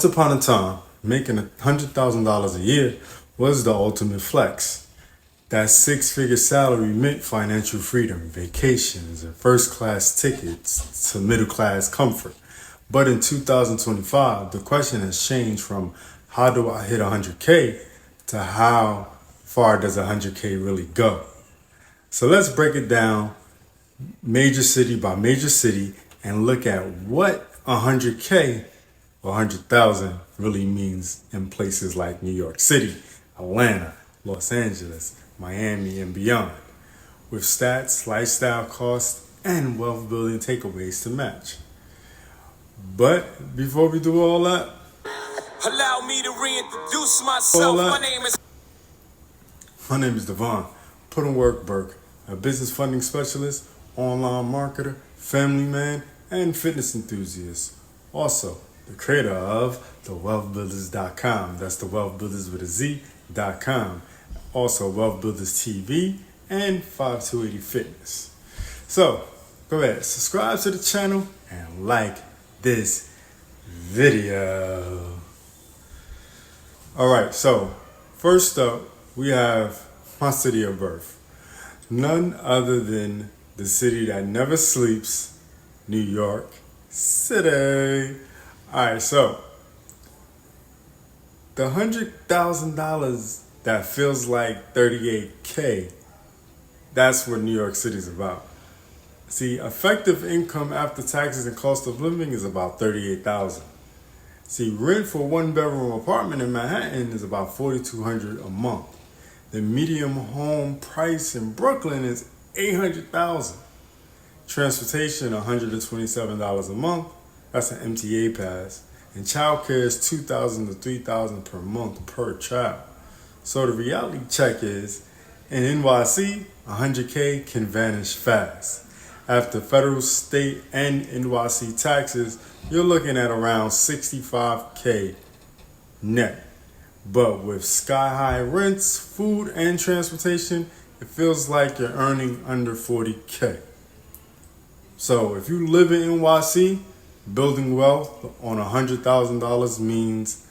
Once upon a time, making $100,000 a year was the ultimate flex. That six-figure salary meant financial freedom, vacations, and first-class tickets to middle-class comfort. But in 2025, the question has changed from how do I hit 100K to how far does 100K really go? So let's break it down major city by major city and look at what 100K or 100,000 really means in places like New York City, Atlanta, Los Angeles, Miami, and beyond, with stats, lifestyle costs, and wealth building takeaways to match. But before we do all that, allow me to reintroduce myself. My name is Devon, Put in Work Burke, a business funding specialist, online marketer, family man, and fitness enthusiast. Also, the creator of the Wealthbuilderz.com. That's the Wealthbuilderz with a Z.com. Also, Wealthbuilderz TV and 5280 Fitness. So, go ahead, subscribe to the channel and like this video. Alright, so first up, we have my city of birth. None other than the city that never sleeps, New York City. Alright, so the $100,000 that feels like 38K, that's what New York City's about. See, effective income after taxes and cost of living is about $38,000. See, rent for one-bedroom apartment in Manhattan is about $4,200 a month. The median home price in Brooklyn is $800,000. Transportation, $127 a month. That's an MTA pass. And childcare is $2,000 to $3,000 per month per child. So the reality check is, in NYC, 100K can vanish fast. After federal, state, and NYC taxes, you're looking at around 65K net. But with sky-high rents, food, and transportation, it feels like you're earning under 40K. So if you live in NYC, building wealth on $100,000 means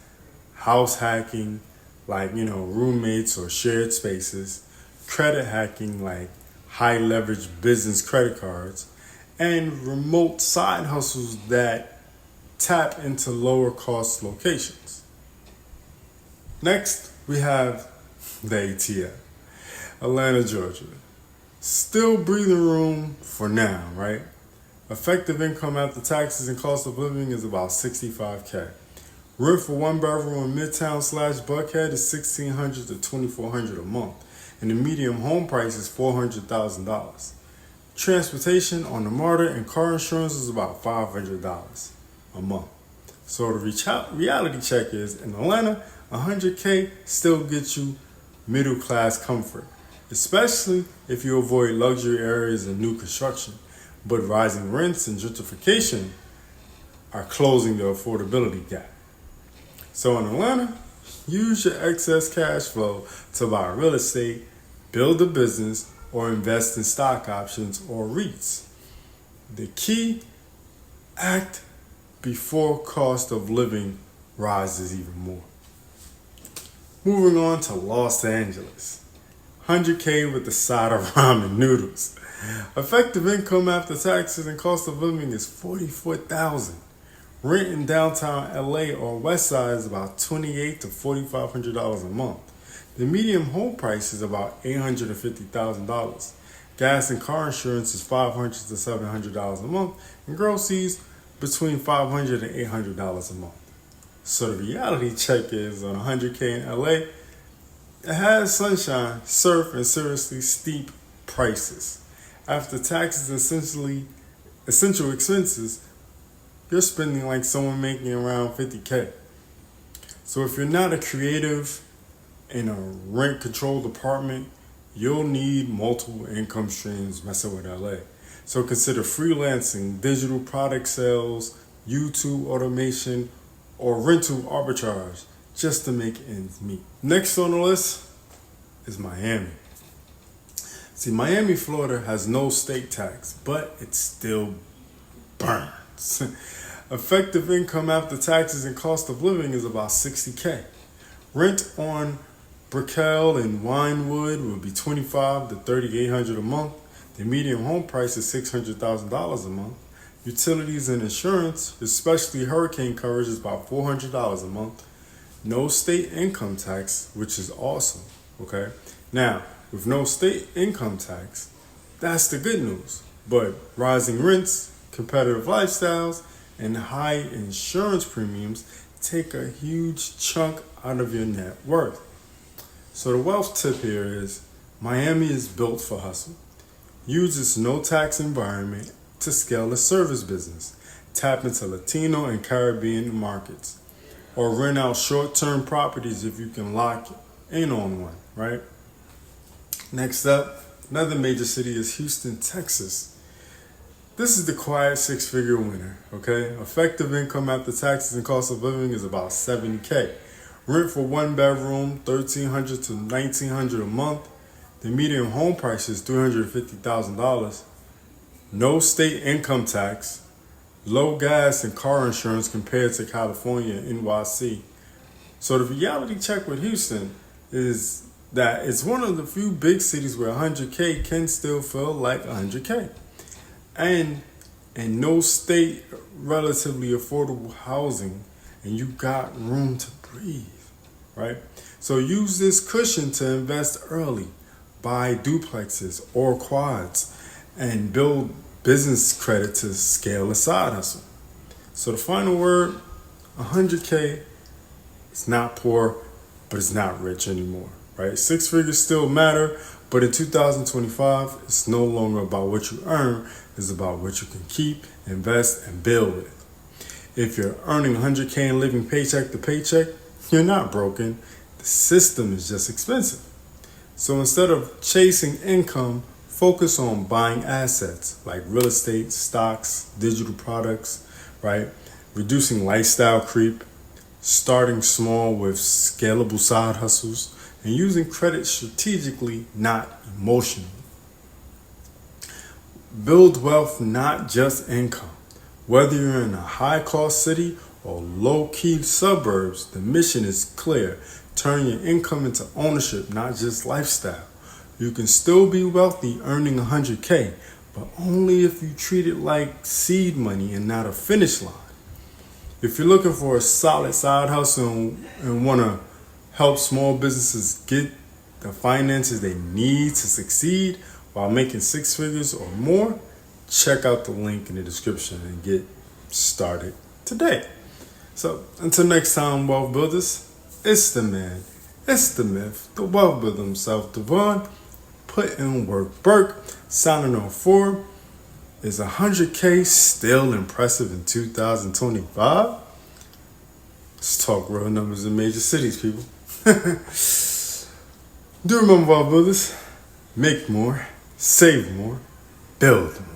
house hacking, like, roommates or shared spaces, credit hacking, like high leverage business credit cards, and remote side hustles that tap into lower cost locations. Next, we have the ATL, Atlanta, Georgia. Still breathing room for now, right? Effective income after taxes and cost of living is about 65K. Rent for one bedroom in Midtown / Buckhead is $1,600 to $2,400 a month, and the median home price is $400,000. Transportation on the MARTA and car insurance is about $500 a month. So the reality check is, in Atlanta, 100K still gets you middle class comfort, especially if you avoid luxury areas and new construction. But rising rents and gentrification are closing the affordability gap. So in Atlanta, use your excess cash flow to buy real estate, build a business, or invest in stock options or REITs. The key, act before cost of living rises even more. Moving on to Los Angeles. 100K with the side of ramen noodles. Effective income after taxes and cost of living is $44,000. Rent in downtown LA or West Side is about $2,800 to $4,500 a month. The median home price is about $850,000. Gas and car insurance is $500 to $700 a month, and groceries between $500 and $800 a month. So the reality check is, on 100K in LA, it has sunshine, surf, and seriously steep prices. After taxes and essential expenses, you're spending like someone making around 50K. So if you're not a creative in a rent-controlled apartment, you'll need multiple income streams messing with LA. So consider freelancing, digital product sales, YouTube automation, or rental arbitrage just to make ends meet. Next on the list is Miami. See, Miami, Florida has no state tax, but it still burns. Effective income after taxes and cost of living is about 60K. Rent on Brickell and Winewood would be 25 to 3,800 a month. The median home price is $600,000 a month. Utilities and insurance, especially hurricane coverage, is about $400 a month. No state income tax, which is awesome. Okay, now with no state income tax, that's the good news. But rising rents, competitive lifestyles, and high insurance premiums take a huge chunk out of your net worth. So the wealth tip here is Miami is built for hustle. Use its no tax environment to scale a service business. Tap into Latino and Caribbean markets. Or rent out short-term properties if you can lock in on one, right? Next up, another major city is Houston, Texas. This is the quiet six-figure winner, okay? Effective income after taxes and cost of living is about 70K. Rent for one bedroom, $1,300 to $1,900 a month. The median home price is $350,000. No state income tax. Low gas and car insurance compared to California and NYC. So the reality check with Houston is that it's one of the few big cities where 100K can still feel like 100K. And no state relatively affordable housing, and you got room to breathe, right? So use this cushion to invest early, buy duplexes or quads, and build business credit to scale a side hustle. So the final word, 100K, it's not poor, but it's not rich anymore, right? Six figures still matter, but in 2025, it's no longer about what you earn, it's about what you can keep, invest, and build with. If you're earning 100K and living paycheck to paycheck, you're not broken. The system is just expensive. So instead of chasing income, focus on buying assets like real estate, stocks, digital products, right? Reducing lifestyle creep, starting small with scalable side hustles, and using credit strategically, not emotionally. Build wealth, not just income. Whether you're in a high-cost city or low-key suburbs, the mission is clear. Turn your income into ownership, not just lifestyle. You can still be wealthy earning 100K, but only if you treat it like seed money and not a finish line. If you're looking for a solid side hustle and want to help small businesses get the finances they need to succeed while making six figures or more, check out the link in the description and get started today. So until next time, Wealth Builders, it's the man, it's the myth, the wealth builder himself, Devon, put in work. Burke, signing on 4. Is 100K still impressive in 2025? Let's talk real numbers in major cities, people. Do remember, Wealth Builders, make more, save more, build more.